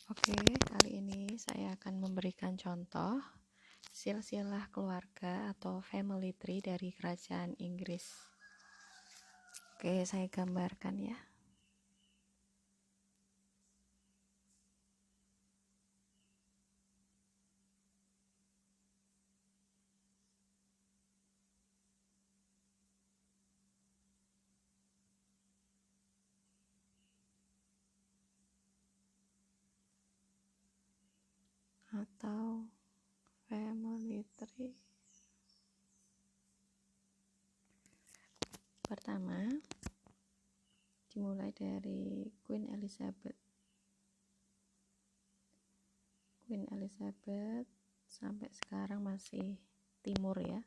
Oke, kali ini saya akan memberikan contoh silsilah keluarga atau family tree dari kerajaan Inggris. Oke, saya gambarkan ya. Atau family tree. Pertama, dimulai dari Queen Elizabeth. Queen Elizabeth sampai sekarang masih timur ya.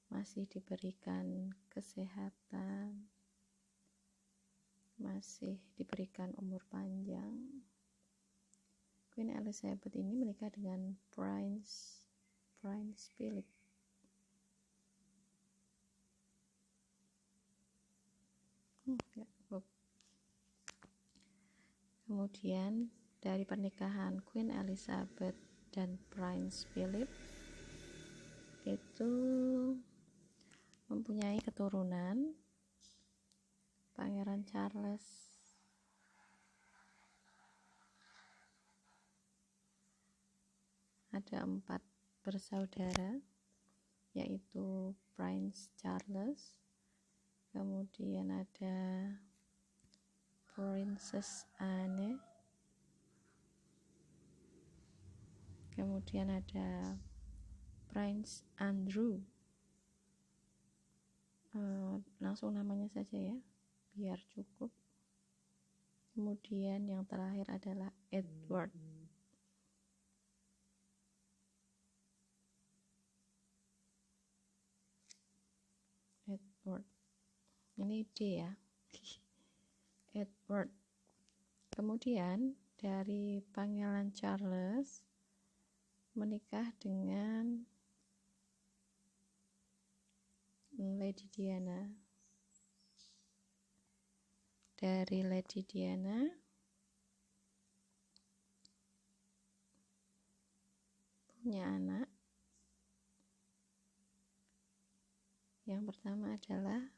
Masih diberikan kesehatan, masih diberikan umur panjang. Queen Elizabeth ini menikah dengan Prince Philip. Kemudian dari pernikahan Queen Elizabeth dan Prince Philip itu mempunyai keturunan Pangeran Charles, ada 4 bersaudara, yaitu Prince Charles, kemudian ada Princess Anne, kemudian ada Prince Andrew, langsung namanya saja ya biar cukup. Kemudian yang terakhir adalah Edward. Ini D ya. Edward. Kemudian dari Pangeran Charles menikah dengan Lady Diana. Dari Lady Diana punya anak. Yang pertama adalah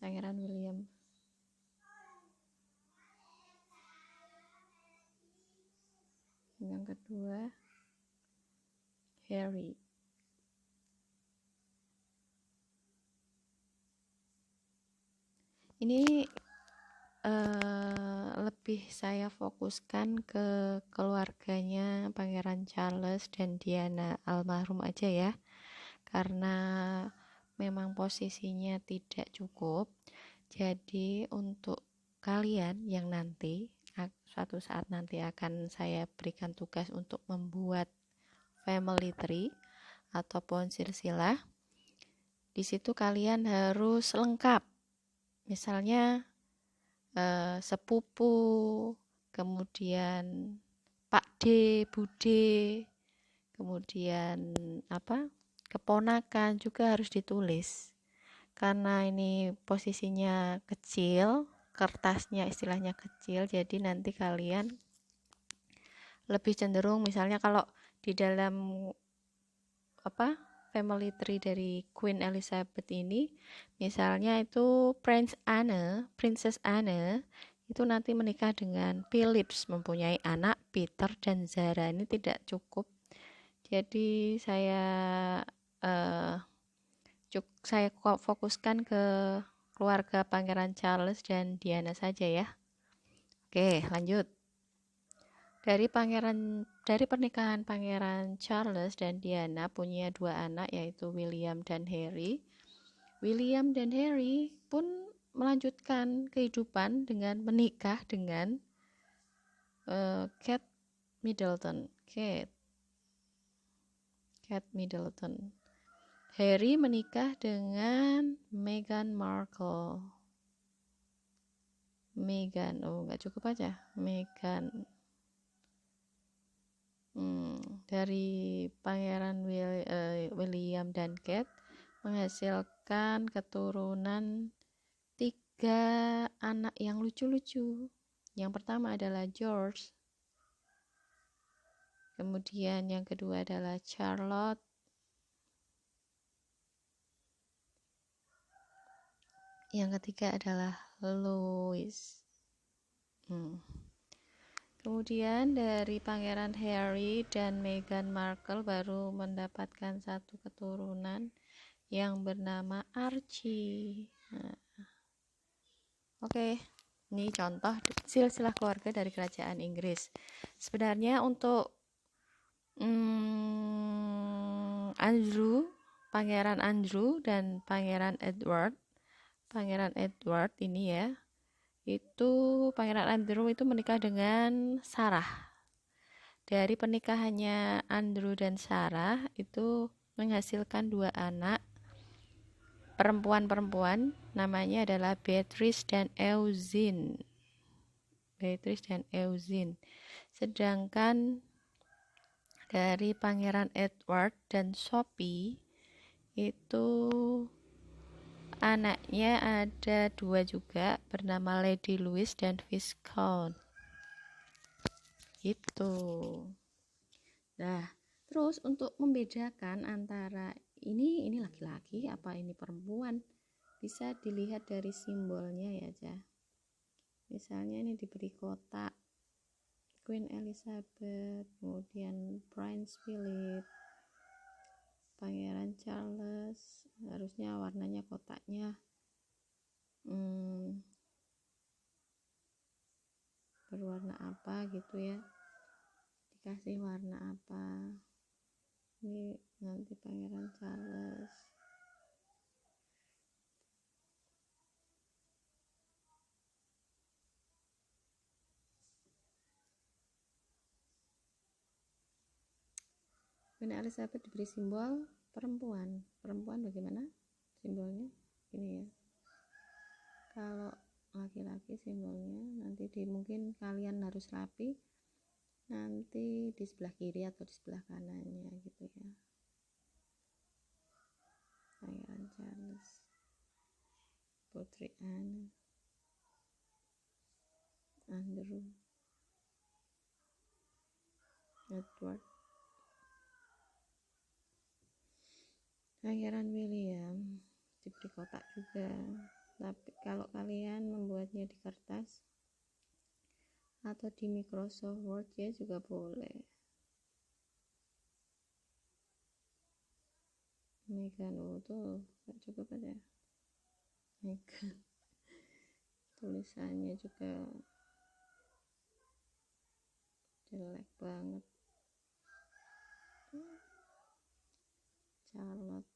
Pangeran William. Yang kedua Harry. Ini lebih saya fokuskan ke keluarganya Pangeran Charles dan Diana almarhum aja ya, karena memang posisinya tidak cukup. Jadi untuk kalian yang nanti suatu saat nanti akan saya berikan tugas untuk membuat family tree ataupun silsilah, di situ kalian harus lengkap. Misalnya sepupu, kemudian Pak D, Bude, kemudian keponakan juga harus ditulis. Karena ini posisinya kecil, kertasnya istilahnya kecil, jadi nanti kalian lebih cenderung misalnya kalau di dalam family tree dari Queen Elizabeth ini, misalnya itu Princess Anne itu nanti menikah dengan Philips, mempunyai anak Peter dan Zara. Ini tidak cukup. Jadi saya fokuskan ke keluarga Pangeran Charles dan Diana saja ya. Oke, lanjut. Dari pernikahan Pangeran Charles dan Diana punya 2 anak, yaitu William dan Harry. William dan Harry pun melanjutkan kehidupan dengan menikah dengan Kate Middleton. Harry menikah dengan Meghan Markle. Nggak cukup aja Meghan. Dari Pangeran William dan Kate menghasilkan keturunan 3 anak yang lucu-lucu. Yang pertama adalah George, Kemudian yang kedua adalah Charlotte. Yang ketiga adalah Louis. Kemudian dari Pangeran Harry dan Meghan Markle baru mendapatkan satu keturunan yang bernama Archie. Oke, ini contoh silsilah keluarga dari kerajaan Inggris. Sebenarnya untuk Andrew, Pangeran Andrew dan Pangeran Edward ini ya, itu Pangeran Andrew itu menikah dengan Sarah. Dari pernikahannya Andrew dan Sarah itu menghasilkan 2 anak perempuan, namanya adalah Beatrice dan Eugene. Sedangkan dari Pangeran Edward dan Sophie itu anaknya ada 2 juga, bernama Lady Louise dan Viscount. Gitu. Nah, terus untuk membedakan antara ini laki-laki apa ini perempuan, bisa dilihat dari simbolnya ya, Cah. Misalnya ini diberi kotak Queen Elizabeth, kemudian Prince Philip, Pangeran Charles, harusnya warnanya kotaknya berwarna apa gitu ya, dikasih warna apa. Ini nanti Pangeran Charles, Queen Elizabeth diberi simbol perempuan bagaimana simbolnya ini ya. Kalau laki-laki simbolnya nanti mungkin kalian harus rapi nanti di sebelah kiri atau di sebelah kanannya gitu ya. Pangeran Charles, Putri Anne, Andrew, Edward, Pangeran William diberi kotak juga. Tapi kalau kalian membuatnya di kertas atau di Microsoft Word ya juga boleh. Meghan tuh gak cukup aja. Meghan tulisannya juga jelek banget. Charlotte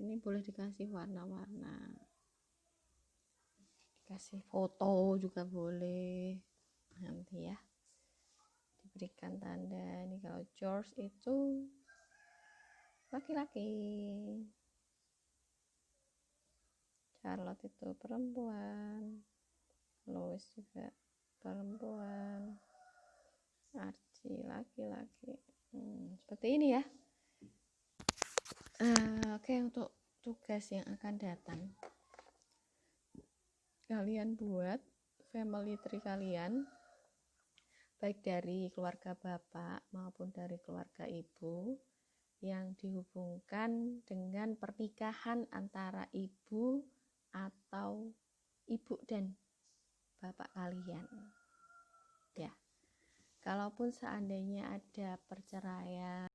ini boleh dikasih warna-warna, dikasih foto juga boleh nanti ya, diberikan tanda. Ini kalau George itu laki-laki, Charlotte itu perempuan, Louis juga perempuan, Archie laki-laki. Seperti ini ya. Oke, untuk tugas yang akan datang, kalian buat family tree kalian, baik dari keluarga bapak maupun dari keluarga ibu, yang dihubungkan dengan pernikahan antara ibu atau ibu dan bapak kalian ya. Kalaupun seandainya ada perceraian